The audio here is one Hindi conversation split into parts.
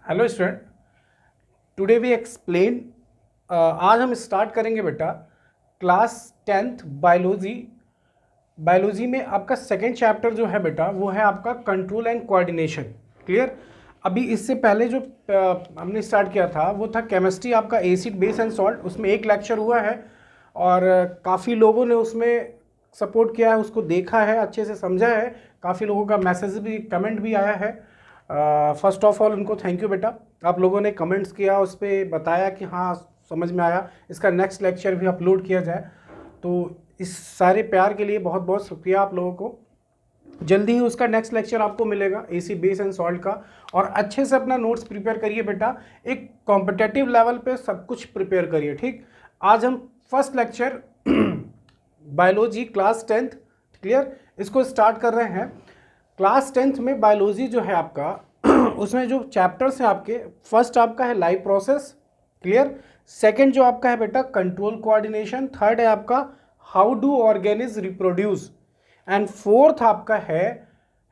Hello student, today we explain. आज हम स्टार्ट करेंगे बेटा क्लास 10th बायोलॉजी। बायोलॉजी में आपका सेकेंड चैप्टर जो है बेटा वो है आपका कंट्रोल एंड कोऑर्डिनेशन। क्लियर। अभी इससे पहले जो हमने स्टार्ट किया था वो था केमिस्ट्री, आपका एसिड बेस एंड सॉल्ट। उसमें एक लेक्चर हुआ है और काफ़ी लोगों ने उसमें सपोर्ट किया है, उसको देखा है, अच्छे से समझा है। काफ़ी लोगों का मैसेज भी, कमेंट भी आया है। फर्स्ट ऑफ ऑल उनको थैंक यू बेटा, आप लोगों ने कमेंट्स किया, उस पर बताया कि हाँ समझ में आया। इसका नेक्स्ट लेक्चर भी अपलोड किया जाए, तो इस सारे प्यार के लिए बहुत बहुत शुक्रिया आप लोगों को। जल्दी ही उसका नेक्स्ट लेक्चर आपको मिलेगा एसिड बेस एंड सॉल्ट का। और अच्छे से अपना नोट्स प्रिपेयर करिए बेटा, एक कॉम्पिटेटिव लेवल पे सब कुछ प्रिपेयर करिए। ठीक, आज हम first lecture biology class 10th, clear, इसको स्टार्ट कर रहे हैं। क्लास 10th में बायोलॉजी जो है आपका उसमें जो चैप्टर्स हैं आपके, फर्स्ट आपका है लाइफ प्रोसेस, क्लियर। सेकंड जो आपका है बेटा कंट्रोल कोऑर्डिनेशन। थर्ड है आपका how do organism reproduce. And fourth आपका है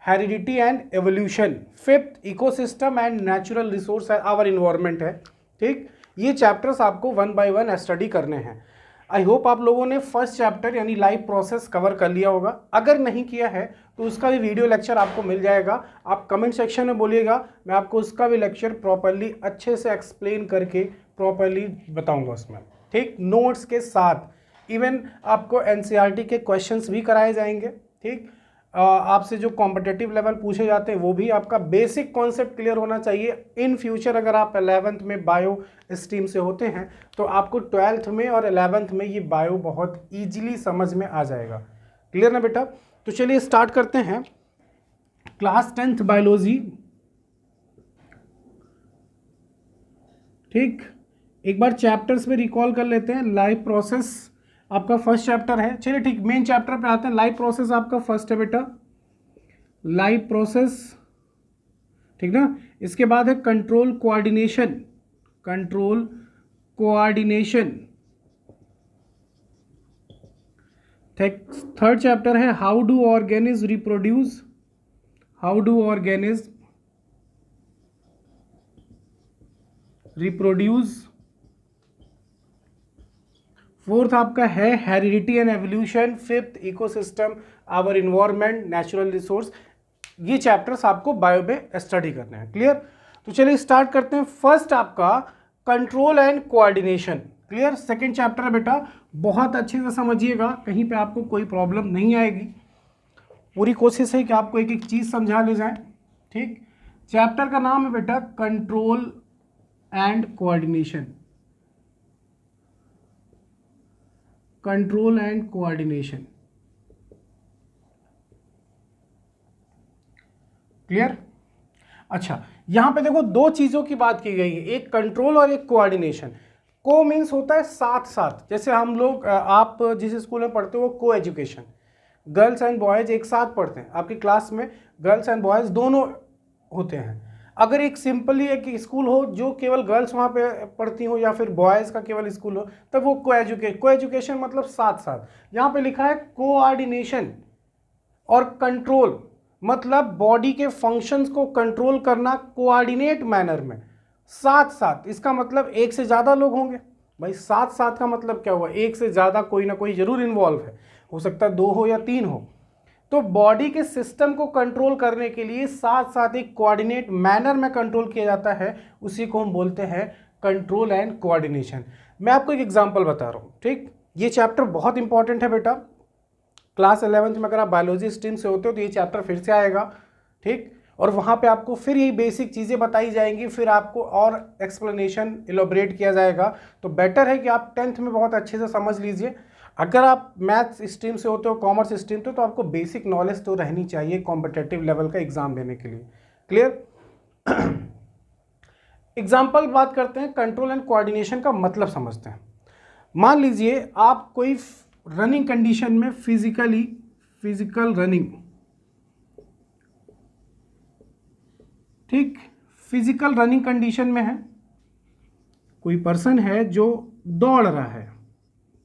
heredity and evolution. Fifth ecosystem and natural resource our environment है। ठीक, ये चैप्टर्स आपको वन बाय वन स्टडी करने हैं। आई होप आप लोगों ने फर्स्ट चैप्टर यानी लाइफ प्रोसेस कवर कर लिया होगा। अगर नहीं किया है तो उसका भी वीडियो लेक्चर आपको मिल जाएगा। आप कमेंट सेक्शन में बोलिएगा, मैं आपको उसका भी लेक्चर प्रॉपरली अच्छे से एक्सप्लेन करके प्रॉपरली बताऊंगा उसमें। ठीक, नोट्स के साथ इवन आपको एनसीईआरटी के क्वेश्चंस भी कराए जाएंगे। ठीक, आपसे जो कॉम्पिटिटिव लेवल पूछे जाते हैं वो भी, आपका बेसिक कॉन्सेप्ट क्लियर होना चाहिए। इन फ्यूचर अगर आप 11th में बायो स्ट्रीम से होते हैं तो आपको 12th में और 11th में ये बायो बहुत ईजिली समझ में आ जाएगा। क्लियर ना बेटा? तो चलिए स्टार्ट करते हैं क्लास 10th बायोलॉजी। ठीक, एक बार चैप्टर्स में रिकॉल कर लेते हैं। लाइफ प्रोसेस आपका फर्स्ट चैप्टर है। चलिए ठीक, मेन चैप्टर पे आते हैं। लाइफ प्रोसेस आपका फर्स्ट है बेटा, लाइफ प्रोसेस, ठीक ना। इसके बाद है control coordination, control coordination. Third chapter है how do organism reproduce, how do organism reproduce. Fourth आपका है heredity and evolution. Fifth ecosystem our environment natural resource. ये चैप्टर्स आपको बायो में स्टडी करने हैं। क्लियर? तो चलिए स्टार्ट करते हैं। फर्स्ट आपका control and coordination, clear. Second chapter है बेटा, बहुत अच्छे से समझिएगा, कहीं पे आपको कोई प्रॉब्लम नहीं आएगी। पूरी कोशिश है कि आपको एक एक चीज़ समझा ले जाए। ठीक, चैप्टर का नाम है बेटा control and coordination, control and coordination. Clear? अच्छा, यहां पे देखो दो चीजों की बात की गई है, एक कंट्रोल और एक कोऑर्डिनेशन। को मीन्स होता है साथ साथ। जैसे हम लोग, आप जिस स्कूल में पढ़ते हो वो को एजुकेशन, गर्ल्स एंड बॉयज एक साथ पढ़ते हैं। आपकी क्लास में गर्ल्स एंड बॉयज दोनों होते हैं। अगर एक सिंपली एक स्कूल हो जो केवल गर्ल्स वहाँ पे पढ़ती हो या फिर बॉयज़ का केवल स्कूल हो, तब वो को एजुकेशन मतलब साथ साथ। यहाँ पे लिखा है कोऑर्डिनेशन और कंट्रोल, मतलब बॉडी के फंक्शंस को कंट्रोल करना कोऑर्डिनेट मैनर में, साथ साथ। इसका मतलब एक से ज़्यादा लोग होंगे। भाई साथ साथ का मतलब क्या हुआ? एक से ज़्यादा कोई ना कोई जरूर इन्वॉल्व है, हो सकता है 2 हो या 3 हो। तो बॉडी के सिस्टम को कंट्रोल करने के लिए साथ साथ एक कोऑर्डिनेट मैनर में कंट्रोल किया जाता है, उसी को हम बोलते हैं कंट्रोल एंड कोऑर्डिनेशन। मैं आपको एक एग्जांपल बता रहा हूँ। ठीक, ये चैप्टर बहुत इंपॉर्टेंट है बेटा। क्लास 11th में अगर आप बायोलॉजी स्ट्रीम से होते हो तो ये चैप्टर फिर से आएगा। ठीक, और वहाँ पे आपको फिर यही बेसिक चीज़ें बताई जाएंगी, फिर आपको और एक्सप्लेनेशन इलोबरेट किया जाएगा। तो बेटर है कि आप 10th में बहुत अच्छे से समझ लीजिए। अगर आप मैथ्स स्ट्रीम से होते हो, कॉमर्स स्ट्रीम से, तो आपको बेसिक नॉलेज तो रहनी चाहिए कॉम्पिटिटिव लेवल का एग्जाम देने के लिए। क्लियर? एग्जाम्पल बात करते हैं, कंट्रोल एंड कोऑर्डिनेशन का मतलब समझते हैं। मान लीजिए आप कोई रनिंग कंडीशन में फिजिकल रनिंग, ठीक, फिजिकल रनिंग कंडीशन में है, कोई पर्सन है जो दौड़ रहा है।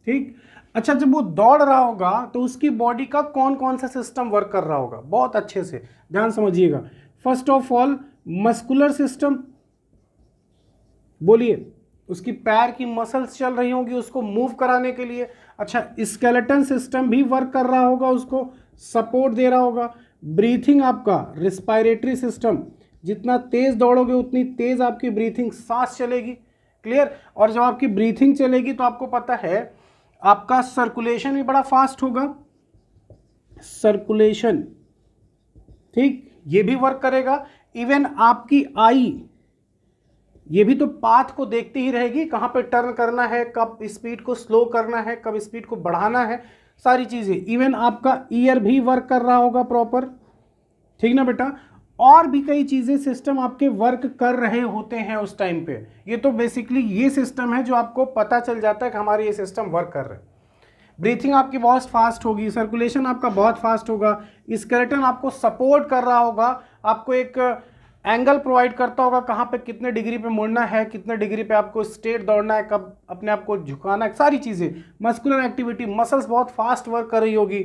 ठीक, अच्छा, जब वो दौड़ रहा होगा तो उसकी बॉडी का कौन कौन सा सिस्टम वर्क कर रहा होगा? बहुत अच्छे से ध्यान समझिएगा। First of all muscular system, बोलिए, उसकी पैर की मसल्स चल रही होंगी उसको मूव कराने के लिए। अच्छा, स्केलेटन सिस्टम भी वर्क कर रहा होगा, उसको सपोर्ट दे रहा होगा। ब्रीथिंग, आपका रिस्पायरेटरी सिस्टम, जितना तेज दौड़ोगे उतनी तेज आपकी ब्रीथिंग, सांस चलेगी। क्लियर। और जब आपकी ब्रीथिंग चलेगी तो आपको पता है आपका सर्कुलेशन भी बड़ा फास्ट होगा, सर्कुलेशन, ठीक, ये भी वर्क करेगा। इवन आपकी आई, ये भी तो पाथ को देखती ही रहेगी, कहाँ पे टर्न करना है, कब स्पीड को स्लो करना है, कब स्पीड को बढ़ाना है, सारी चीज़ें। इवन आपका ईयर भी वर्क कर रहा होगा प्रॉपर, ठीक ना बेटा। और भी कई चीज़ें सिस्टम आपके वर्क कर रहे होते हैं उस टाइम पे। ये तो बेसिकली ये सिस्टम है जो आपको पता चल जाता है कि हमारे ये सिस्टम वर्क कर रहे हैं। ब्रीथिंग आपकी बहुत फास्ट होगी, सर्कुलेशन आपका बहुत फास्ट होगा, स्केलेटन आपको सपोर्ट कर रहा होगा, आपको एक एंगल प्रोवाइड करता होगा कहाँ पे कितने डिग्री पे मुड़ना है, कितने डिग्री पे आपको स्ट्रेट दौड़ना है, कब अपने आप को झुकाना है, सारी चीज़ें। मस्कुलर एक्टिविटी, मसल्स बहुत फास्ट वर्क कर रही होगी,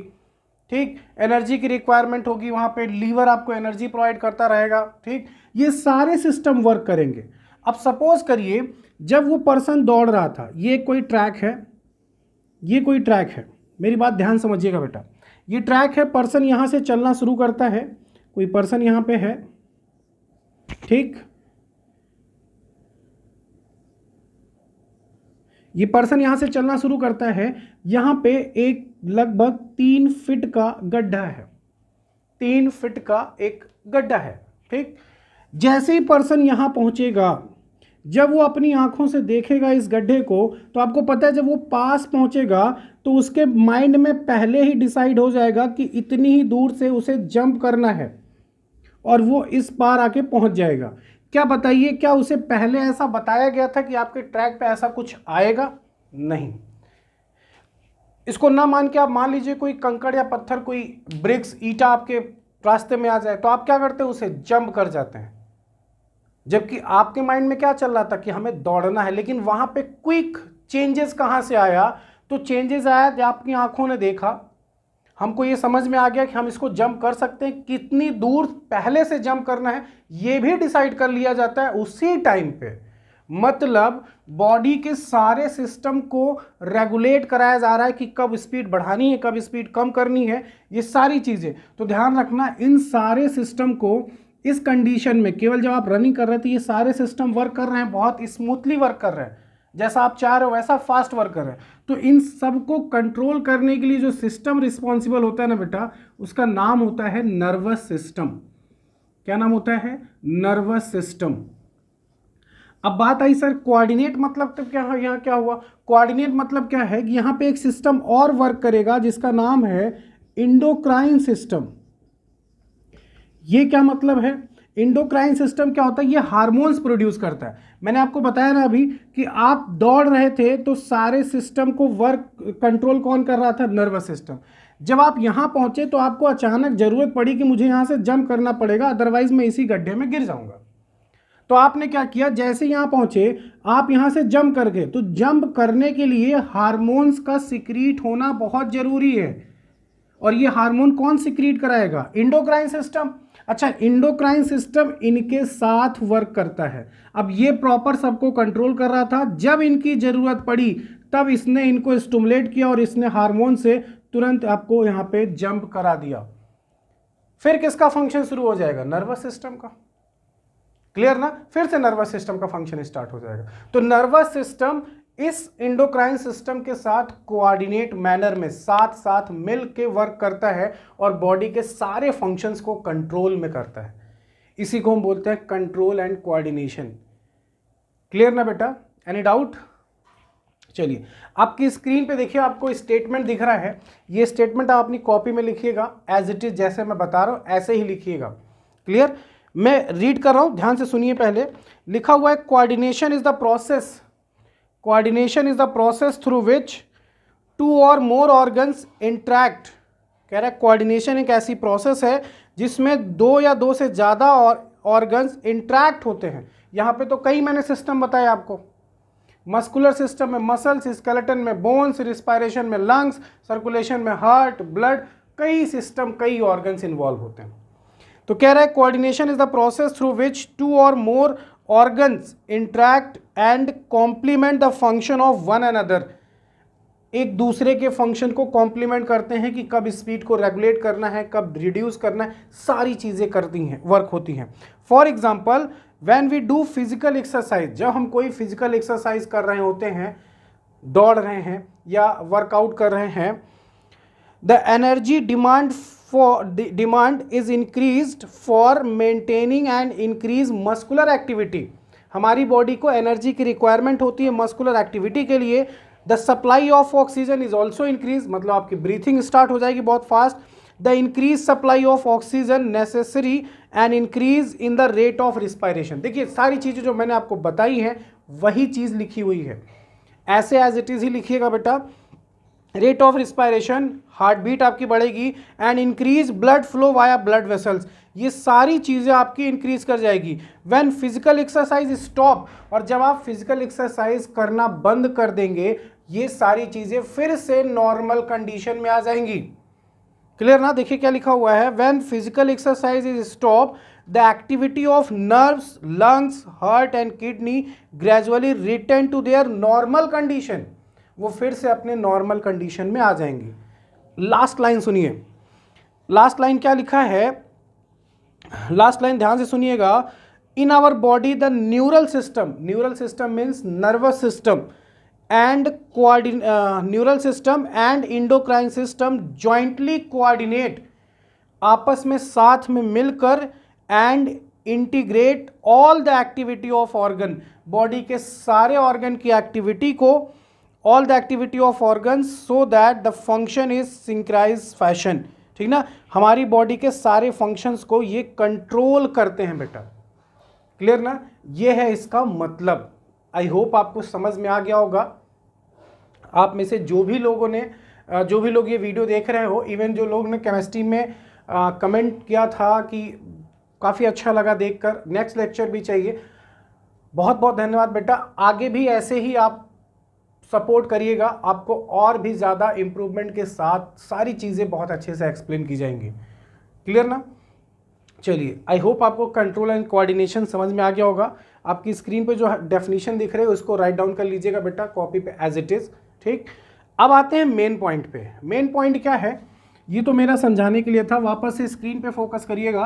ठीक। एनर्जी की रिक्वायरमेंट होगी वहाँ पे, लीवर आपको एनर्जी प्रोवाइड करता रहेगा, ठीक। ये सारे सिस्टम वर्क करेंगे। अब सपोज करिए जब वो पर्सन दौड़ रहा था, ये कोई ट्रैक है, ये कोई ट्रैक है, मेरी बात ध्यान समझिएगा बेटा, ये ट्रैक है, पर्सन यहाँ से चलना शुरू करता है, कोई पर्सन यहाँ पे है, ठीक। ये पर्सन यहां से चलना शुरू करता है, यहां पे एक लगभग 3 फीट का गड्ढा है, 3 फीट का एक गड्ढा है, ठीक। जैसे ही पर्सन यहां पहुंचेगा, जब वो अपनी आंखों से देखेगा इस गड्ढे को, तो आपको पता है जब वो पास पहुंचेगा तो उसके माइंड में पहले ही डिसाइड हो जाएगा कि इतनी ही दूर से उसे जंप करना है और वो इस पार आके पहुंच जाएगा। क्या बताइए, क्या उसे पहले ऐसा बताया गया था कि आपके ट्रैक पे ऐसा कुछ आएगा? नहीं। इसको ना मान के आप मान लीजिए कोई कंकड़ या पत्थर, कोई ब्रिक्स, ईटा आपके रास्ते में आ जाए, तो आप क्या करते हैं, उसे जंप कर जाते हैं। जबकि आपके माइंड में क्या चल रहा था कि हमें दौड़ना है, लेकिन वहां पे क्विक चेंजेस कहां से आया? तो चेंजेस आया जब आपकी आंखों ने देखा, हमको ये समझ में आ गया कि हम इसको जंप कर सकते हैं, कितनी दूर पहले से जंप करना है ये भी डिसाइड कर लिया जाता है उसी टाइम पे। मतलब बॉडी के सारे सिस्टम को रेगुलेट कराया जा रहा है कि कब स्पीड बढ़ानी है, कब स्पीड कम करनी है, ये सारी चीज़ें। तो ध्यान रखना, इन सारे सिस्टम को इस कंडीशन में, केवल जब आप रनिंग कर रहे थे, ये सारे सिस्टम वर्क कर रहे हैं, बहुत स्मूथली वर्क कर रहे हैं, जैसा आप चाह रहे हो वैसा फास्ट वर्क कर रहे हैं। तो इन सब को कंट्रोल करने के लिए जो सिस्टम रिस्पॉन्सिबल होता है ना बेटा, उसका नाम होता है नर्वस सिस्टम। क्या नाम होता है? Nervous system. अब बात आई सर कोऑर्डिनेट मतलब तो क्या है, यहाँ क्या हुआ? कोऑर्डिनेट मतलब क्या है कि यहाँ पे एक सिस्टम और वर्क करेगा जिसका नाम है इंडोक्राइन सिस्टम। ये क्या मतलब है? इंडोक्राइन सिस्टम क्या होता है? ये हार्मोन्स प्रोड्यूस करता है। मैंने आपको बताया ना अभी कि आप दौड़ रहे थे तो सारे सिस्टम को वर्क कंट्रोल कौन कर रहा था? Nervous system. जब आप यहाँ पहुँचे तो आपको अचानक ज़रूरत पड़ी कि मुझे यहाँ से जंप करना पड़ेगा, अदरवाइज मैं इसी गड्ढे में गिर जाऊँगा। तो आपने क्या किया, जैसे यहाँ पहुँचे आप यहाँ से जंप कर गए। तो जंप करने के लिए हार्मोन्स का सिक्रीट होना बहुत ज़रूरी है। और ये हार्मोन कौन सिक्रीट कराएगा? Endocrine system. अच्छा, इंडोक्राइन सिस्टम इनके साथ वर्क करता है। अब ये प्रॉपर सबको कंट्रोल कर रहा था, जब इनकी ज़रूरत पड़ी तब इसने इनको स्टिमुलेट किया और इसने हार्मोन से तुरंत आपको यहाँ पे जंप करा दिया। फिर किसका फंक्शन शुरू हो जाएगा? नर्वस सिस्टम का। क्लियर ना? फिर से नर्वस सिस्टम का फंक्शन स्टार्ट हो जाएगा। तो नर्वस सिस्टम इस इंडोक्राइन सिस्टम के साथ कोऑर्डिनेट मैनर में साथ साथ मिल के वर्क करता है और बॉडी के सारे फंक्शंस को कंट्रोल में करता है। इसी को हम बोलते हैं कंट्रोल एंड कोऑर्डिनेशन। क्लियर ना बेटा? Any doubt? चलिए आपकी स्क्रीन पे देखिए, आपको स्टेटमेंट दिख रहा है। ये स्टेटमेंट आप अपनी कॉपी में लिखिएगा, एज इट इज जैसे मैं बता रहा हूँ ऐसे ही लिखिएगा। क्लियर? मैं रीड कर रहा हूँ, ध्यान से सुनिए। पहले लिखा हुआ है coordination is the process, coordination is the process through which 2 or more organs interact. कह रहा है कोऑर्डिनेशन एक ऐसी प्रोसेस है जिसमें 2 या 2 से ज़्यादा ऑर्गन्स इंट्रैक्ट होते हैं। यहाँ पे तो कई मैंने सिस्टम बताए आपको। मस्कुलर सिस्टम में मसल्स, स्केलेटन में बोन्स, रिस्पायरेशन में लंग्स, सर्कुलेशन में हार्ट, ब्लड, कई सिस्टम, कई ऑर्गन्स इन्वॉल्व होते हैं। तो कह रहा है coordination is the process through which 2 or more organs interact and complement the function of one another, एक दूसरे के फंक्शन को कॉम्प्लीमेंट करते हैं कि कब स्पीड को रेगुलेट करना है, कब रिड्यूस करना है, सारी चीज़ें करती हैं, वर्क होती हैं। For example when we do physical exercise, जब हम कोई फिजिकल एक्सरसाइज कर रहे होते हैं, दौड़ रहे हैं या वर्कआउट कर रहे हैं, the energy demand is increased for maintaining and increase muscular activity, हमारी बॉडी को एनर्जी की रिक्वायरमेंट होती है मस्कुलर एक्टिविटी के लिए। The supply of oxygen is also increase, मतलब आपकी ब्रीथिंग स्टार्ट हो जाएगी बहुत fast. The increase supply of oxygen necessary and increase in the rate of respiration. देखिए सारी चीज़ें जो मैंने आपको बताई हैं वही चीज़ लिखी हुई है, ऐसे एज इट इज़ ही लिखिएगा बेटा। Rate of respiration, heart beat आपकी बढ़ेगी, and increase blood flow via blood vessels, ये सारी चीज़ें आपकी इंक्रीज कर जाएगी। व्हेन फिजिकल एक्सरसाइज स्टॉप, और जब आप फिजिकल एक्सरसाइज करना बंद कर देंगे, ये सारी चीज़ें फिर से नॉर्मल कंडीशन में आ जाएंगी। क्लियर ना? देखिए क्या लिखा हुआ है, when physical exercise is stop the activity of nerves, lungs, heart and kidney gradually return to their normal condition, वो फिर से अपने नॉर्मल कंडीशन में आ जाएंगी। लास्ट लाइन सुनिए, लास्ट लाइन क्या लिखा है, लास्ट लाइन ध्यान से सुनिएगा। In our body the neural system means nervous system and neural system and endocrine system jointly coordinate, आपस में साथ में मिलकर, and integrate all the activity of organ, body के सारे ऑर्गन की एक्टिविटी को, all the activity of organ so that the function is synchronise fashion, ठीक ना? हमारी बॉडी के सारे फंक्शंस को ये कंट्रोल करते हैं बेटा। क्लियर ना? ये है इसका मतलब। आई होप आपको समझ में आ गया होगा। आप में से जो भी लोग ये वीडियो देख रहे हो, इवन जो लोग ने केमिस्ट्री में कमेंट किया था कि काफ़ी अच्छा लगा देखकर, नेक्स्ट लेक्चर भी चाहिए, बहुत बहुत धन्यवाद बेटा। आगे भी ऐसे ही आप सपोर्ट करिएगा, आपको और भी ज़्यादा इम्प्रूवमेंट के साथ सारी चीज़ें बहुत अच्छे से एक्सप्लेन की जाएंगी। क्लियर ना? चलिए, आई होप आपको कंट्रोल एंड कोऑर्डिनेशन समझ में आ गया होगा। आपकी स्क्रीन पे जो डेफिनेशन दिख रहे है उसको राइट डाउन कर लीजिएगा बेटा कॉपी पे एज इट इज़, ठीक। अब आते हैं मेन पॉइंट पे। मेन पॉइंट क्या है, ये तो मेरा समझाने के लिए था, वापस से स्क्रीन पे फोकस करिएगा।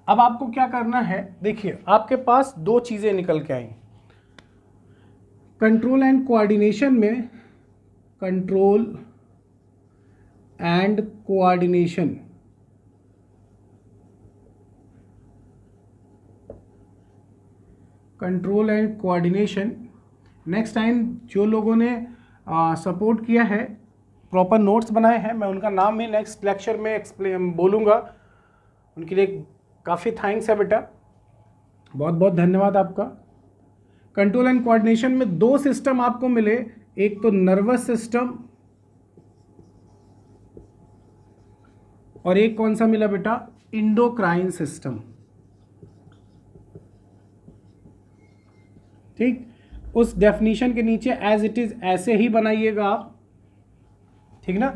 अब आपको क्या करना है, देखिए आपके पास दो चीज़ें निकल के आई कंट्रोल एंड कोऑर्डिनेशन में। Control and coordination, control and coordination. Next time जो लोगों ने सपोर्ट किया है, प्रॉपर नोट्स बनाए हैं, मैं उनका नाम भी नेक्स्ट लेक्चर में एक्सप्लेन बोलूँगा, उनके लिए काफ़ी थैंक्स है बेटा, बहुत बहुत धन्यवाद आपका। कंट्रोल एंड कोऑर्डिनेशन में दो सिस्टम आपको मिले, एक तो नर्वस सिस्टम और एक कौन सा मिला बेटा, इंडोक्राइन सिस्टम, ठीक। उस डेफिनेशन के नीचे एज इट इज ऐसे ही बनाइएगा आप, ठीक ना।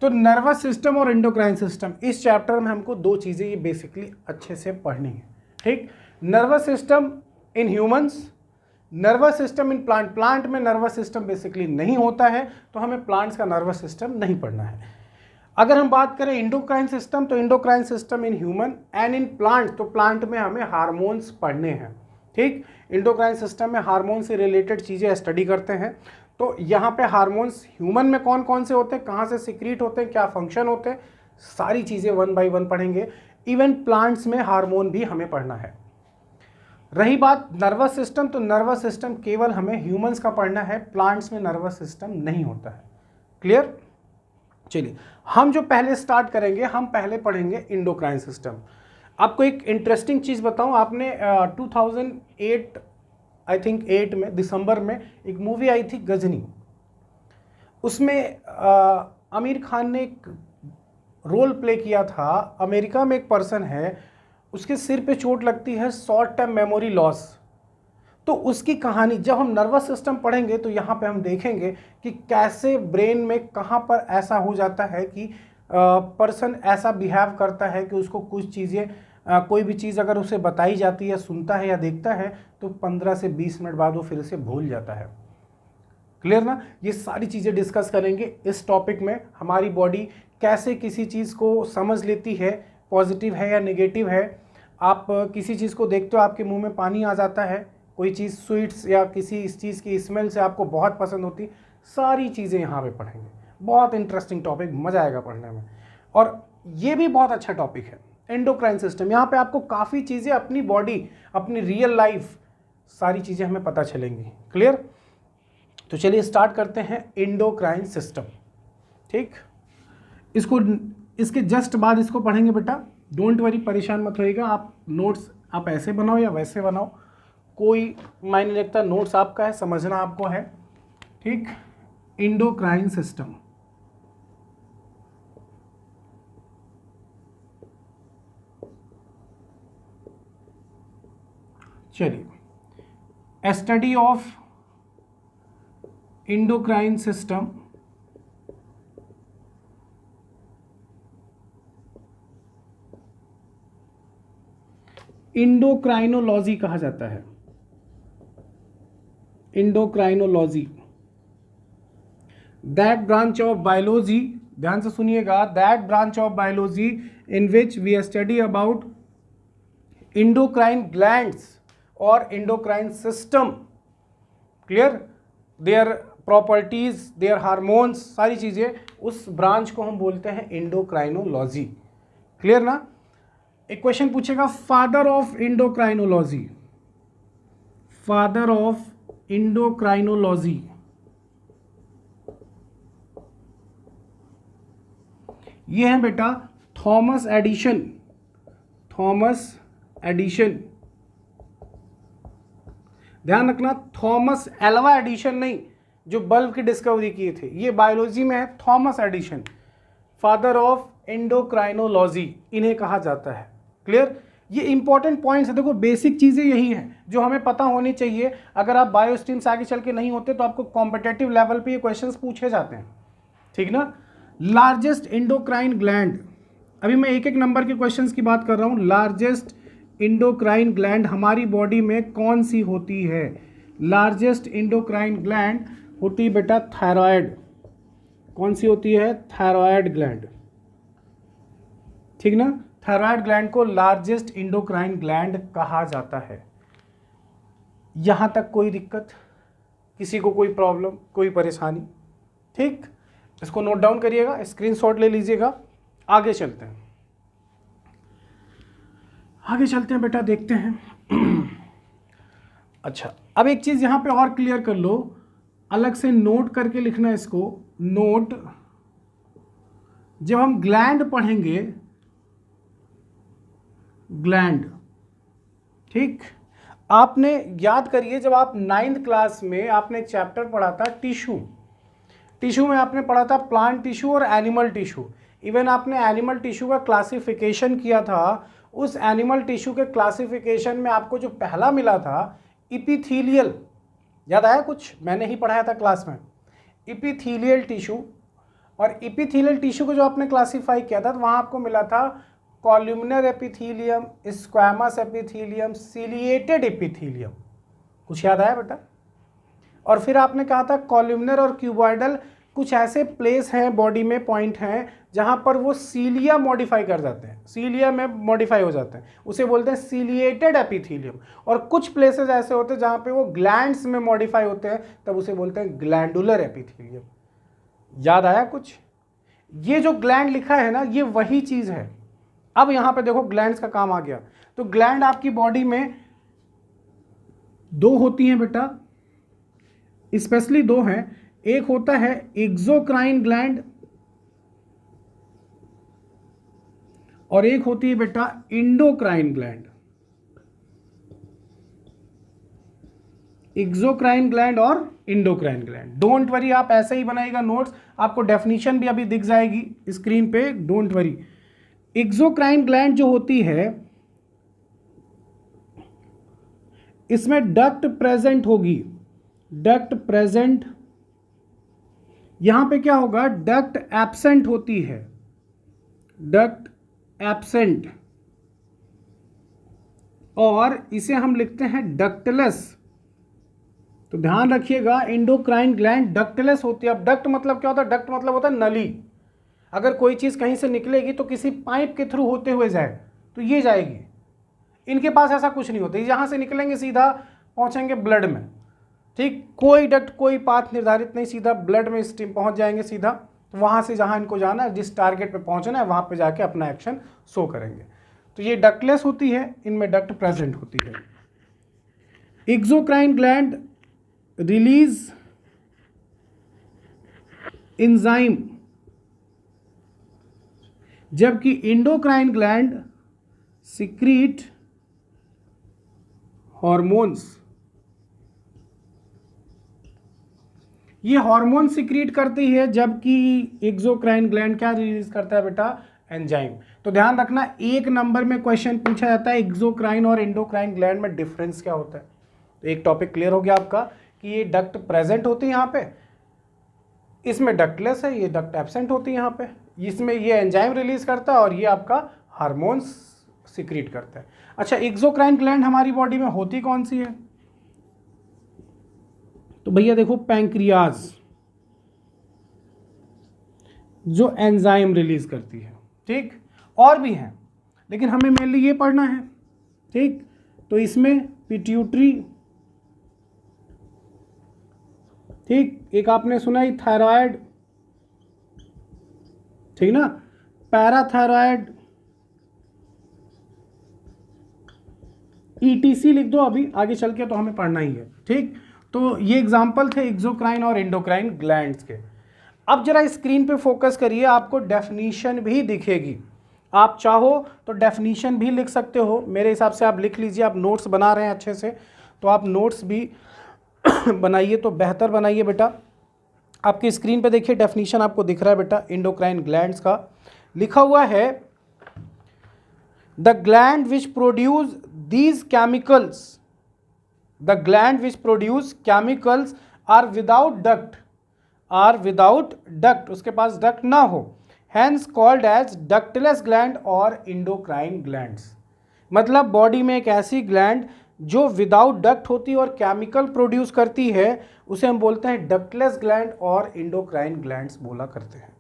तो नर्वस सिस्टम और इंडोक्राइन सिस्टम, इस चैप्टर में हमको दो चीज़ें ये बेसिकली अच्छे से पढ़नी है, ठीक। Nervous system in humans, nervous system in plant. Plant में नर्वस सिस्टम बेसिकली नहीं होता है, तो हमें प्लांट्स का नर्वस सिस्टम नहीं पढ़ना है। अगर हम बात करें इंडोक्राइन सिस्टम, तो endocrine system in human and in plant, तो प्लांट में हमें हार्मोन्स पढ़ने हैं, ठीक। इंडोक्राइन सिस्टम में हार्मोन से रिलेटेड चीज़ें स्टडी करते हैं। तो यहाँ पे हार्मोन्स ह्यूमन में कौन कौन से होते हैं, कहाँ से सिक्रीट होते हैं, क्या फंक्शन होते हैं, सारी चीज़ें वन बाय वन पढ़ेंगे। इवन प्लांट्स में हार्मोन भी हमें पढ़ना है। रही बात नर्वस सिस्टम, तो नर्वस सिस्टम केवल हमें ह्यूमंस का पढ़ना है, प्लांट्स में नर्वस सिस्टम नहीं होता है। क्लियर? चलिए, हम जो पहले स्टार्ट करेंगे, हम पहले पढ़ेंगे इंडोक्राइन सिस्टम। आपको एक इंटरेस्टिंग चीज़ बताऊं, आपने 2008 आई थिंक 8 में दिसंबर में एक मूवी आई थी गजनी, उसमें आमिर खान ने एक रोल प्ले किया था। अमेरिका में एक पर्सन है, उसके सिर पे चोट लगती है, शॉर्ट टर्म मेमोरी लॉस। तो उसकी कहानी जब हम नर्वस सिस्टम पढ़ेंगे तो यहाँ पे हम देखेंगे कि कैसे ब्रेन में कहाँ पर ऐसा हो जाता है कि पर्सन ऐसा बिहेव करता है कि उसको कुछ चीज़ें कोई भी चीज़ अगर उसे बताई जाती है, सुनता है या देखता है, तो 15 से 20 मिनट बाद वो फिर से भूल जाता है। क्लियर ना? ये सारी चीज़ें डिस्कस करेंगे इस टॉपिक में। हमारी बॉडी कैसे किसी चीज़ को समझ लेती है, पॉजिटिव है या नेगेटिव है। आप किसी चीज़ को देखते हो, आपके मुंह में पानी आ जाता है, कोई चीज़ स्वीट्स या किसी इस चीज़ की स्मेल से आपको बहुत पसंद होती, सारी चीज़ें यहाँ पे पढ़ेंगे। बहुत इंटरेस्टिंग टॉपिक, मज़ा आएगा पढ़ने में। और ये भी बहुत अच्छा टॉपिक है, एंडोक्राइन सिस्टम। यहाँ पे आपको काफ़ी चीज़ें अपनी बॉडी, अपनी रियल लाइफ, सारी चीज़ें हमें पता चलेंगी। क्लियर? तो चलिए स्टार्ट करते हैं एंडोक्राइन सिस्टम। ठीक, इसके जस्ट बाद इसको पढ़ेंगे बेटा। डोंट वरी, परेशान मत होइएगा। आप नोट्स आप ऐसे बनाओ या वैसे बनाओ, कोई मायने नहीं रखता। नोट्स आपका है, समझना आपको है। ठीक, एंडोक्राइन सिस्टम। चलिए, study of endocrine system endocrinology कहा जाता है। Endocrinology, that branch of biology, ध्यान से सुनिएगा, that branch of biology in which we study about endocrine glands और endocrine system. Clear? Their properties, their hormones, सारी चीजें, उस ब्रांच को हम बोलते हैं एंडोक्राइनोलॉजी। क्लियर ना? एक क्वेश्चन पूछेगा, father of endocrinology, father of endocrinology, ये है बेटा थॉमस एडिशन। थॉमस एडिशन, ध्यान रखना, थॉमस एल्वा एडिशन नहीं, जो बल्ब की डिस्कवरी किए थे, ये बायोलॉजी में है Thomas Edison. Father of endocrinology इन्हें कहा जाता है। क्लियर? ये इंपॉर्टेंट पॉइंट्स है। देखो, बेसिक चीजें यही हैं जो हमें पता होनी चाहिए। अगर आप बायो स्ट्रीम से आगे चल के नहीं होते तो आपको कॉम्पिटेटिव लेवल पे ये क्वेश्चंस पूछे जाते हैं। ठीक ना? लार्जेस्ट एंडोक्राइन ग्लैंड, अभी मैं एक एक नंबर के क्वेश्चंस की बात कर रहा हूं। लार्जेस्ट एंडोक्राइन ग्लैंड हमारी बॉडी में कौन सी होती है? लार्जेस्ट एंडोक्राइन ग्लैंड होती है बेटा थायराइड। कौन सी होती है? Thyroid gland. ठीक ना? थायराइड ग्लैंड को लार्जेस्ट एंडोक्राइन ग्लैंड कहा जाता है। यहां तक कोई दिक्कत? किसी को कोई प्रॉब्लम, कोई परेशानी? ठीक, इसको नोट डाउन करिएगा, स्क्रीनशॉट ले लीजिएगा। आगे चलते हैं, आगे चलते हैं बेटा, देखते हैं। अच्छा, अब एक चीज यहां पे और क्लियर कर लो, अलग से नोट करके लिखना इसको। नोट, जब हम ग्लैंड पढ़ेंगे, ग्लैंड, ठीक, आपने याद करिए, जब आप 9th क्लास में आपने एक चैप्टर पढ़ा था टिश्यू। टिश्यू में आपने पढ़ा था प्लांट टिश्यू और एनिमल टिश्यू। इवन आपने एनिमल टिश्यू का क्लासिफिकेशन किया था। उस एनिमल टिश्यू के क्लासिफिकेशन में आपको जो पहला मिला था इपिथीलियल, याद आया कुछ? मैंने ही पढ़ाया था क्लास में, इपिथीलियल टिश्यू। और इपिथीलियल टिश्यू को जो आपने क्लासीफाई किया था, तो वहाँ आपको मिला था columnar epithelium, squamous epithelium, ciliated epithelium. कुछ याद आया बेटा? और फिर आपने कहा था कॉल्यूमिनर और क्यूबॉइडल, कुछ ऐसे प्लेस हैं बॉडी में, पॉइंट हैं, जहां पर वो सीलिया मॉडिफाई कर जाते हैं, सीलिया में मॉडिफाई हो जाते हैं, उसे बोलते हैं सिलिएटेड एपिथीलियम। और कुछ प्लेसेस ऐसे होते हैं जहां पे वो ग्लैंड्स में मॉडिफाई होते हैं, तब उसे बोलते हैं ग्लैंडुलर एपिथीलियम। याद आया कुछ? ये जो ग्लैंड लिखा है ना, ये वही चीज है। अब यहां पे देखो ग्लैंड्स का काम आ गया। तो ग्लैंड आपकी बॉडी में दो होती हैं बेटा, स्पेशली दो हैं। एक होता है एक्सोक्राइन ग्लैंड और एक होती है बेटा इंडोक्राइन ग्लैंड। एक्सोक्राइन ग्लैंड और इंडोक्राइन ग्लैंड। डोंट वरी, आप ऐसे ही बनाइएगा नोट्स, आपको डेफिनेशन भी अभी दिख जाएगी स्क्रीन पे, डोंट वरी। एक्सोक्राइन ग्लैंड जो होती है, इसमें डक्ट प्रेजेंट होगी, डक्ट प्रेजेंट। यहां पे क्या होगा? डक्ट एब्सेंट होती है, डक्ट एब्सेंट। और इसे हम लिखते हैं डक्टलेस। तो ध्यान रखिएगा, एंडोक्राइन ग्लैंड डक्टलेस होती है। अब डक्ट मतलब क्या होता है? डक्ट मतलब होता है नली। अगर कोई चीज़ कहीं से निकलेगी तो किसी पाइप के थ्रू होते हुए जाए तो ये जाएगी। इनके पास ऐसा कुछ नहीं होता, यहाँ से निकलेंगे सीधा पहुँचेंगे ब्लड में। ठीक, कोई डक्ट कोई पाथ निर्धारित नहीं, सीधा ब्लड में स्ट्रीम पहुँच जाएंगे सीधा। तो वहाँ से जहाँ इनको जाना है, जिस टारगेट पे पहुँचना है, वहाँ पे जाके अपना एक्शन शो करेंगे। तो ये डक्टलेस होती है, इनमें डक्ट प्रेजेंट होती है। एक्सोक्राइन ग्लैंड रिलीज एंजाइम, जबकि एंडोक्राइन ग्लैंड सिक्रीट हॉर्मोन्स। ये हार्मोन सिक्रीट करती है, जबकि एक्सोक्राइन ग्लैंड क्या रिलीज करता है बेटा? एंजाइम। तो ध्यान रखना, एक नंबर में क्वेश्चन पूछा जाता है एक्सोक्राइन और एंडोक्राइन ग्लैंड में डिफरेंस क्या होता है। तो एक टॉपिक क्लियर हो गया आपका कि ये डक्ट प्रेजेंट होती है यहाँ पे, इसमें डक्टलेस है, ये डक्ट एब्सेंट होती है यहाँ पे, इसमें ये एंजाइम रिलीज करता है और ये आपका हार्मोन्स सिक्रीट करता है। अच्छा, एक्सोक्राइन ग्लैंड हमारी बॉडी में होती कौन सी है? तो भैया देखो, पैंक्रियाज जो एंजाइम रिलीज करती है। ठीक, और भी हैं लेकिन हमें मेनली ये पढ़ना है। ठीक, तो इसमें पिट्यूटरी, ठीक, एक आपने सुना ही थायराइड, ठीक ना, पैराथायराइड, ईटीसी लिख दो, अभी आगे चल के तो हमें पढ़ना ही है। ठीक, तो ये एग्जाम्पल थे एक्सोक्राइन और एंडोक्राइन ग्लैंड्स के। अब जरा स्क्रीन पे फोकस करिए, आपको डेफिनीशन भी दिखेगी। आप चाहो तो डेफिनीशन भी लिख सकते हो, मेरे हिसाब से आप लिख लीजिए। आप नोट्स बना रहे हैं अच्छे से, तो आप नोट्स भी बनाइए तो बेहतर बनाइए बेटा। आपकी स्क्रीन पे देखिए, डेफिनीशन आपको दिख रहा है बेटा एंडोक्राइन ग्लैंड्स का। लिखा हुआ है, the gland which produce these chemicals, the gland which produce chemicals are without duct, उसके पास duct ना हो, hence called as ductless gland और endocrine glands। मतलब बॉडी में एक ऐसी ग्लैंड जो विदाउट डक्ट होती है और केमिकल प्रोड्यूस करती है, उसे हम बोलते हैं डक्टलेस ग्लैंड और इंडोक्राइन ग्लैंड्स बोला करते हैं।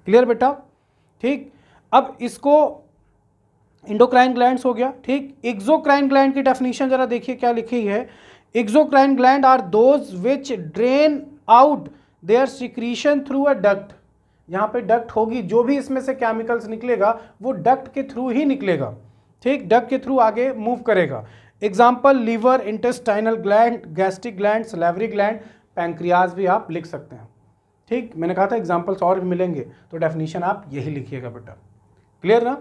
क्लियर बेटा? ठीक, अब इसको इंडोक्राइन ग्लैंड्स हो गया। ठीक, एक्सोक्राइन ग्लैंड की डेफिनेशन जरा देखिए क्या लिखी है। Exocrine gland are those which drain out their secretion through a duct. यहाँ पे डक्ट होगी, जो भी इसमें से केमिकल्स निकलेगा वो डक्ट के थ्रू ही निकलेगा। ठीक, डक्ट के थ्रू आगे मूव करेगा। Example, liver, intestinal gland, gastric gland, salivary gland, pancreas भी आप लिख सकते हैं। ठीक, मैंने कहा था एग्जाम्पल्स और भी मिलेंगे, तो डेफिनेशन आप यही लिखिएगा बेटा। क्लियर ना?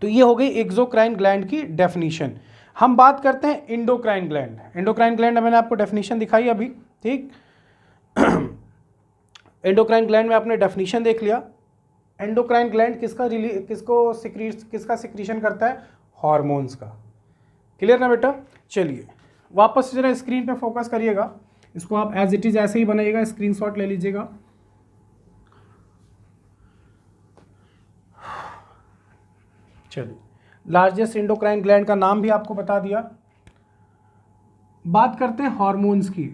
तो ये हो गई एक्सोक्राइन ग्लैंड की डेफिनेशन। हम बात करते हैं एंडोक्राइन ग्लैंड। एंडोक्राइन ग्लैंड मैंने आपको डेफिनेशन दिखाई अभी। ठीक, एंडोक्राइन ग्लैंड में आपने डेफिनेशन देख लिया। एंडोक्राइन ग्लैंड किसका सिक्रीशन करता है? हार्मोन्स का। क्लियर ना बेटा? चलिए वापस जरा स्क्रीन पे फोकस करिएगा, इसको आप एज इट इज ऐसे ही बनाइएगा, स्क्रीनशॉट ले लीजिएगा। चलिए, लार्जेस्ट एंडोक्राइन ग्लैंड का नाम भी आपको बता दिया। बात करते हैं हार्मोन्स की।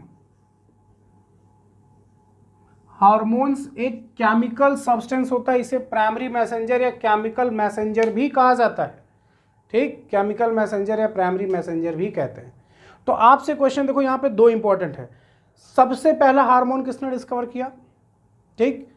हार्मोन्स एक केमिकल सब्सटेंस होता है, इसे प्राइमरी मैसेंजर या केमिकल मैसेंजर भी कहा जाता है। ठीक, केमिकल मैसेंजर या प्राइमरी मैसेंजर भी कहते हैं। तो आपसे क्वेश्चन देखो, यहाँ पे दो इंपॉर्टेंट है। सबसे पहला हार्मोन किसने डिस्कवर किया? ठीक,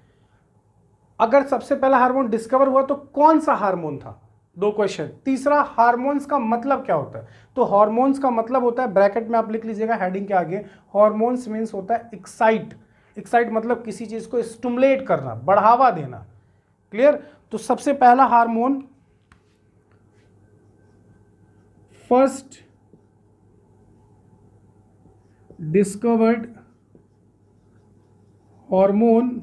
अगर सबसे पहला हार्मोन डिस्कवर हुआ तो कौन सा हार्मोन था? दो क्वेश्चन। तीसरा, हार्मोन्स का मतलब क्या होता है? तो हार्मोन्स का मतलब होता है, ब्रैकेट में आप लिख लीजिएगा हेडिंग के आगे, हार्मोन्स मीन्स होता है एक्साइट। एक्साइट मतलब किसी चीज को स्टिमुलेट करना, बढ़ावा देना। क्लियर? तो सबसे पहला हार्मोन, फर्स्ट डिस्कवर्ड हार्मोन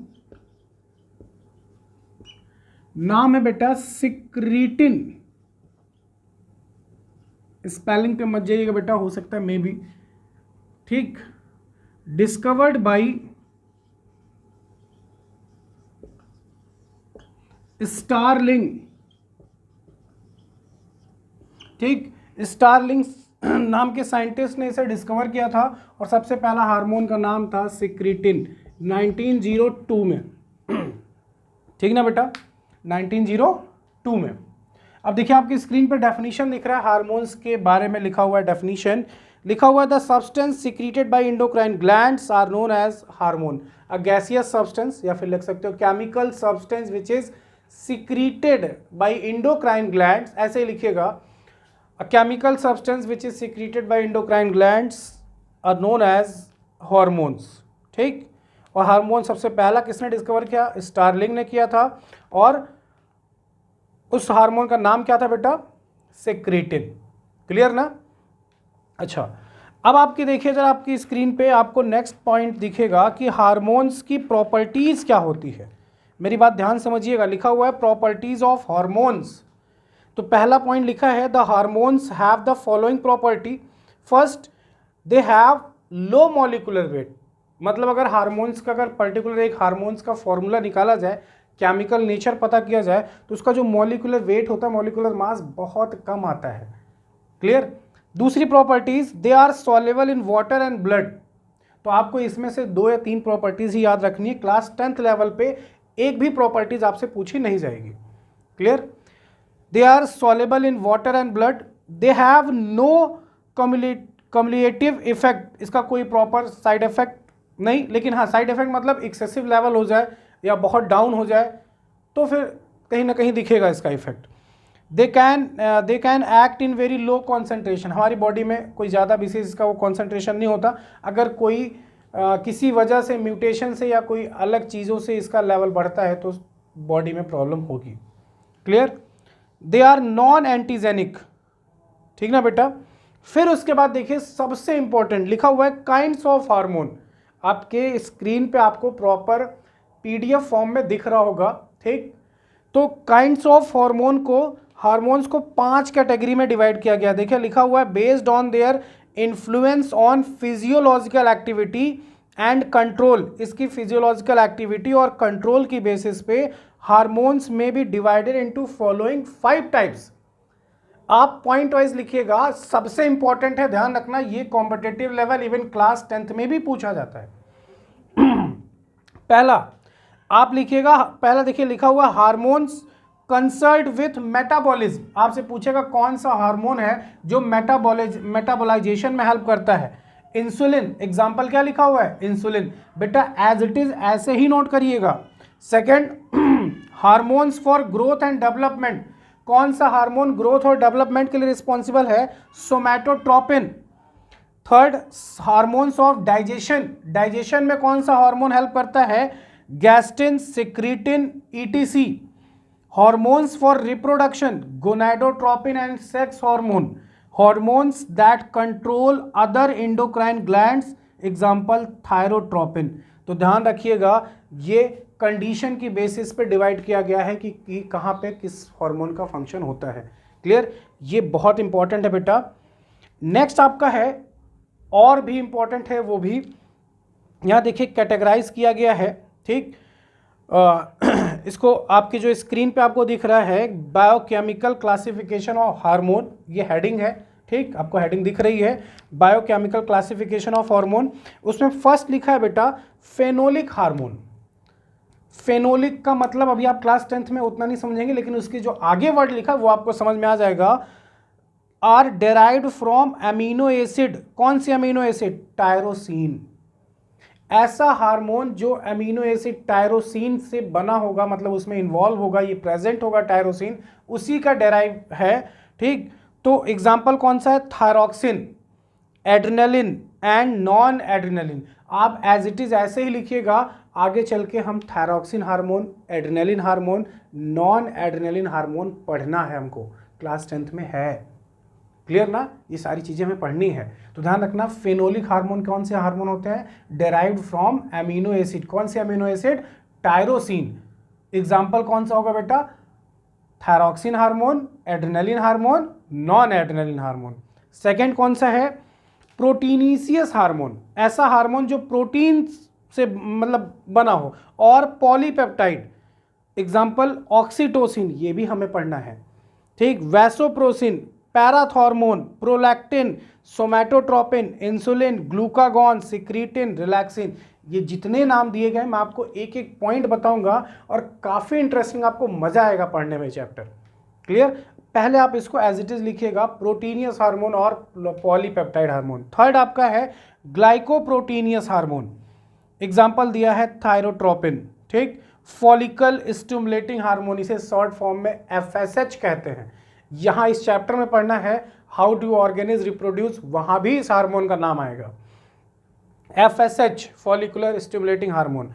नाम है बेटा सिक्रीटिन। स्पेलिंग पे मत जाइएगा बेटा, हो सकता है मे बी। ठीक, डिस्कवर्ड बाय स्टारलिंग। ठीक, स्टारलिंग नाम के साइंटिस्ट ने इसे डिस्कवर किया था और सबसे पहला हार्मोन का नाम था सिक्रीटिन 1902 में। ठीक ना बेटा, 1902 में। अब देखिए आपकी स्क्रीन पर डेफिनेशन दिख रहा है हार्मोन्स के बारे में, लिखा हुआ है डेफिनेशन, लिखा हुआ है the substance secreted by endocrine glands are known as hormone. A gaseous substance या फिर लिख सकते हो chemical substance which is secreted by endocrine glands, ऐसे ही लिखिएगा। A chemical substance which is secreted by endocrine glands are known as hormones. ठीक, और हार्मोन सबसे पहला किसने डिस्कवर किया? स्टारलिंग ने किया था, और उस हार्मोन का नाम क्या था बेटा? सिक्रीटिन। क्लियर ना? अच्छा, अब आपकी देखिए जरा आपकी स्क्रीन पे आपको नेक्स्ट पॉइंट दिखेगा कि हार्मोन्स की प्रॉपर्टीज क्या होती है। मेरी बात ध्यान समझिएगा, लिखा हुआ है प्रॉपर्टीज ऑफ हार्मोन्स। तो पहला पॉइंट लिखा है the hormones have the following property. First, they have low molecular weight. मतलब अगर हार्मोन्स का, अगर पर्टिकुलर एक हार्मोन्स का फॉर्मूला निकाला जाए, केमिकल नेचर पता किया जाए, तो उसका जो मॉलिक्यूलर वेट होता है, मॉलिक्यूलर मास बहुत कम आता है। क्लियर? दूसरी properties, they are soluble in water and blood. तो आपको इसमें से 2 या 3 प्रॉपर्टीज ही याद रखनी है। क्लास 10th लेवल पे एक भी प्रॉपर्टीज आपसे पूछी नहीं जाएगी। Clear? They are soluble in water and blood, they have no cumulative effect. इसका कोई प्रॉपर साइड इफेक्ट नहीं, लेकिन हाँ साइड इफेक्ट मतलब एक्सेसिव लेवल हो जाए या बहुत डाउन हो जाए तो फिर कहीं ना कहीं दिखेगा इसका effect. They can act in very low concentration. हमारी बॉडी में कोई ज़्यादा विशेष इसका वो कॉन्सेंट्रेशन नहीं होता। अगर कोई किसी वजह से, म्यूटेशन से या कोई अलग चीज़ों से इसका लेवल बढ़ता है तो बॉडी में प्रॉब्लम होगी। Clear? They are non antigenic. ठीक ना बेटा? फिर उसके बाद देखिए सबसे इंपॉर्टेंट लिखा हुआ है काइंड्स ऑफ हार्मोन। आपके स्क्रीन पे आपको प्रॉपर PDF फॉर्म में दिख रहा होगा। ठीक, तो काइंड्स ऑफ हार्मोन्स को 5 कैटेगरी में डिवाइड किया गया। देखिए लिखा हुआ है based on their influence on physiological activity and control. इसकी फिजियोलॉजिकल एक्टिविटी और कंट्रोल की बेसिस पे हार्मोन्स में be divided into following 5 types. आप पॉइंट वाइज लिखिएगा, सबसे इंपॉर्टेंट है, ध्यान रखना, ये competitive level even class 10th में भी पूछा जाता है। पहला आप लिखिएगा, पहला देखिए लिखा हुआ हार्मोन्स कंसर्न्ड विथ मेटाबॉलिज्म। आपसे पूछेगा कौन सा हार्मोन है जो मेटाबॉलाइजेशन में हेल्प करता है। इंसुलिन, एग्जांपल क्या लिखा हुआ है? इंसुलिन। बेटा एज इट इज ऐसे ही नोट करिएगा। Second, hormones for growth and development. कौन सा हार्मोन ग्रोथ और डेवलपमेंट के लिए रिस्पॉन्सिबल है? Somatotropin. Third, hormones of digestion. Digestion में कौन सा हार्मोन हेल्प करता है? Gastrin, secretin, ETC। Hormones for reproduction, gonadotropin and sex hormone. Hormones that control other endocrine glands, example thyrotropin. तो ध्यान रखिएगा ये कंडीशन की बेसिस पे डिवाइड किया गया है कि कहाँ पे किस हार्मोन का फंक्शन होता है। क्लियर? ये बहुत इंपॉर्टेंट है बेटा। नेक्स्ट आपका है, और भी इंपॉर्टेंट है, वो भी यहाँ देखिए कैटेगराइज किया गया है। ठीक, इसको आपकी जो स्क्रीन पे आपको दिख रहा है बायोकेमिकल क्लासिफिकेशन ऑफ हार्मोन, ये हेडिंग है। ठीक, आपको हेडिंग दिख रही है बायोकेमिकल क्लासिफिकेशन ऑफ हार्मोन। उसमें फर्स्ट लिखा है बेटा फेनोलिक हार्मोन। फेनोलिक का मतलब अभी आप क्लास 10th में उतना नहीं समझेंगे, लेकिन उसकी जो आगे वर्ड लिखा वो आपको समझ में आ जाएगा। Are derived from amino acid. कौन सी अमीनो एसिड? टायरोसिन। ऐसा हार्मोन जो अमीनो एसिड टायरोसिन से बना होगा, मतलब उसमें इन्वॉल्व होगा, ये प्रेजेंट होगा टायरोसिन, उसी का डेराइव है। ठीक, तो एग्जाम्पल कौन सा है? Thyroxine, adrenaline and non adrenaline. आप एज इट इज ऐसे ही लिखिएगा, आगे चल के हम thyroxine hormone, adrenaline hormone, non adrenaline hormone पढ़ना है हमको, क्लास 10th में है। क्लियर ना? ये सारी चीज़ें हमें पढ़नी है। तो ध्यान रखना फेनोलिक हार्मोन कौन से हार्मोन होते हैं? Derived from amino acid. कौन से अमीनो एसिड? टायरोसिन। एग्जाम्पल कौन सा होगा बेटा? Thyroxine hormone, adrenaline hormone, non adrenaline hormone. Second कौन सा है? प्रोटीनीसियस हार्मोन। ऐसा हार्मोन जो प्रोटीन से मतलब बना हो, और पॉलीपेप्टाइड, एग्जाम्पल ऑक्सीटोसिन, ये भी हमें पढ़ना है। ठीक, vasopressin, parathormone, prolactin, somatotropin, insulin, glucagon, secretin, relaxin, ये जितने नाम दिए गए मैं आपको एक एक पॉइंट बताऊंगा और काफ़ी इंटरेस्टिंग, आपको मजा आएगा पढ़ने में चैप्टर। क्लियर? पहले आप इसको एज इट इज लिखिएगा, प्रोटीनियस हार्मोन और पॉलीपेप्टाइड हार्मोन। थर्ड आपका है ग्लाइकोप्रोटीनियस हार्मोन, एग्जाम्पल दिया है थायरोट्रोपिन, ठीक। फॉलिकल स्टिमुलेटिंग हार्मोन, इसे शॉर्ट फॉर्म में FSH कहते हैं। यहाँ इस चैप्टर में पढ़ना है हाउ डू ऑर्गेनिज रिप्रोड्यूस, वहां भी इस हार्मोन का नाम आएगा FSH, follicular stimulating hormone,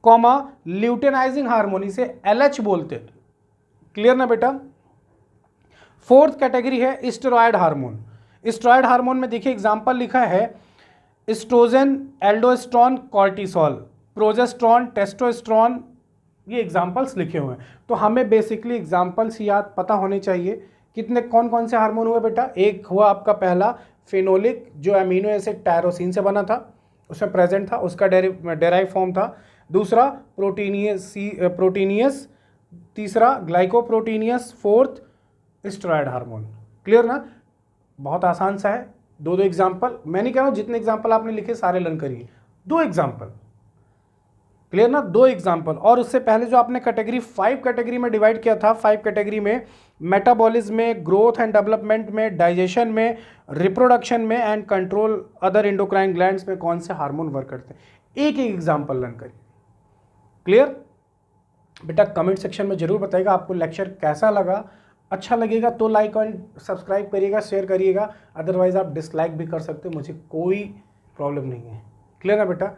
comma luteinizing hormone, इसे LH बोलते हैं। क्लियर ना बेटा? फोर्थ कैटेगरी है स्टेरॉयड हार्मोन। स्टेरॉयड हार्मोन में देखिए एग्जांपल लिखा है oestrogen, aldosterone, cortisol, progesterone, testosterone, ये एग्जांपल्स लिखे हुए हैं। तो हमें बेसिकली एग्जांपल्स याद पता होने चाहिए। कितने कौन कौन से हार्मोन हुए बेटा? एक हुआ आपका पहला फेनोलिक, जो अमीनो एसिड टायरोसिन से बना था, उसमें प्रेजेंट था, उसका डेराइव फॉर्म था। दूसरा प्रोटीनियस, तीसरा ग्लाइकोप्रोटीनियस, फोर्थ स्टेरॉयड हार्मोन। क्लियर ना? बहुत आसान सा है। दो एग्जाम्पल, मैं नहीं कह रहा हूँ जितने एग्जाम्पल आपने लिखे सारे लर्न करिए, 2 एग्जाम्पल। क्लियर ना? 2 एग्जाम्पल। और उससे पहले जो आपने कैटेगरी 5 कैटेगरी में डिवाइड किया था, 5 कैटेगरी में मेटाबॉलिज्म में, ग्रोथ एंड डेवलपमेंट में, डाइजेशन में, रिप्रोडक्शन में and control other endocrine glands में कौन से हार्मोन वर्क करते हैं, एक एक एग्जाम्पल लर्न करिए। क्लियर बेटा? कमेंट सेक्शन में जरूर बताइएगा आपको लेक्चर कैसा लगा। अच्छा लगेगा तो लाइक एंड सब्सक्राइब करिएगा, शेयर करिएगा, अदरवाइज आप डिसलाइक भी कर सकते हो, मुझे कोई प्रॉब्लम नहीं है। क्लियर है बेटा?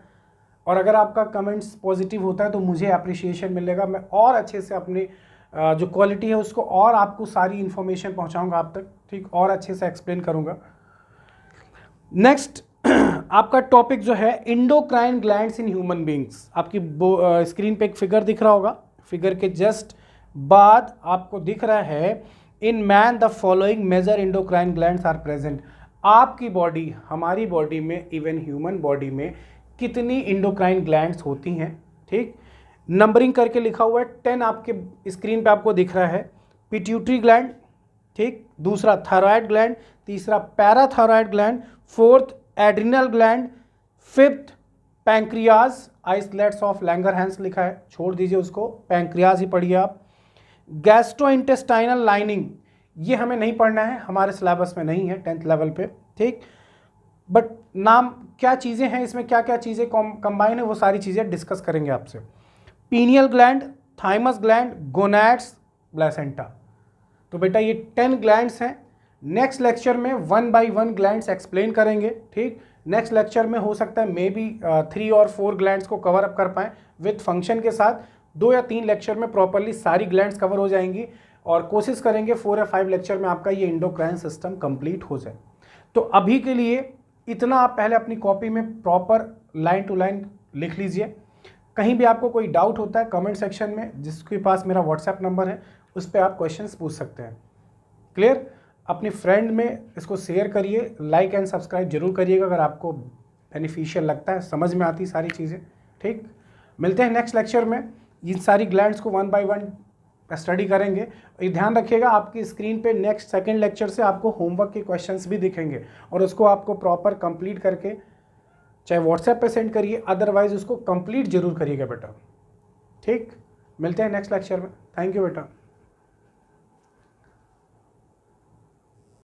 और अगर आपका कमेंट्स पॉजिटिव होता है तो मुझे अप्रिसिएशन मिलेगा, मैं और अच्छे से अपनी जो क्वालिटी है उसको और आपको सारी इन्फॉर्मेशन पहुंचाऊंगा आप तक, ठीक, और अच्छे से एक्सप्लेन करूंगा। नेक्स्ट आपका टॉपिक जो है endocrine glands in human beings. आपकी स्क्रीन पे एक फिगर दिख रहा होगा, फिगर के जस्ट बाद आपको दिख रहा है in man the following major endocrine glands are present. आपकी बॉडी, हमारी बॉडी में, इवन ह्यूमन बॉडी में कितनी एंडोक्राइन ग्लैंड्स होती हैं, ठीक, नंबरिंग करके लिखा हुआ है। 10 आपके स्क्रीन पे आपको दिख रहा है। पिट्यूटरी ग्लैंड, ठीक, दूसरा थायराइड ग्लैंड, तीसरा parathyroid gland, fourth adrenal gland, fifth pancreas, islets of Langerhans लिखा है, छोड़ दीजिए उसको, पैंक्रियाज ही पढ़िए आप। गैस्ट्रोइंटेस्टाइनल लाइनिंग, ये हमें नहीं पढ़ना है, हमारे सिलेबस में नहीं है 10th लेवल पे, ठीक, बट नाम क्या चीज़ें हैं इसमें, क्या क्या चीज़ें कंबाइन है, वो सारी चीज़ें डिस्कस करेंगे आपसे। Pineal gland, thymus gland, gonads, placenta. तो बेटा ये 10 ग्लैंड्स हैं। नेक्स्ट लेक्चर में 1 by 1 ग्लैंड्स एक्सप्लेन करेंगे, ठीक। नेक्स्ट लेक्चर में हो सकता है मे बी 3 और 4 ग्लैंड्स को कवर अप कर पाएँ विथ फंक्शन के साथ। 2 या 3 लेक्चर में प्रॉपरली सारी ग्लैंड्स कवर हो जाएंगी और कोशिश करेंगे 4 या 5 लेक्चर में आपका ये एंडोक्राइन सिस्टम कंप्लीट हो जाए। तो अभी के लिए इतना आप पहले अपनी कॉपी में प्रॉपर लाइन टू लाइन लिख लीजिए। कहीं भी आपको कोई डाउट होता है कमेंट सेक्शन में, जिसके पास मेरा व्हाट्सएप नंबर है उस पर आप क्वेश्चंस पूछ सकते हैं। क्लियर? अपनी फ्रेंड में इसको शेयर करिए, लाइक एंड सब्सक्राइब जरूर करिएगा अगर आपको बेनिफिशियल लगता है, समझ में आती सारी चीज़ें, ठीक। मिलते हैं नेक्स्ट लेक्चर में, इन सारी ग्लैंड्स को 1 by 1 स्टडी करेंगे। ये ध्यान रखिएगा आपकी स्क्रीन पे नेक्स्ट सेकंड लेक्चर से आपको होमवर्क के क्वेश्चंस भी दिखेंगे और उसको आपको प्रॉपर कंप्लीट करके चाहे व्हाट्सएप पे सेंड करिए, अदरवाइज उसको कंप्लीट जरूर करिएगा बेटा, ठीक। मिलते हैं नेक्स्ट लेक्चर में। थैंक यू बेटा।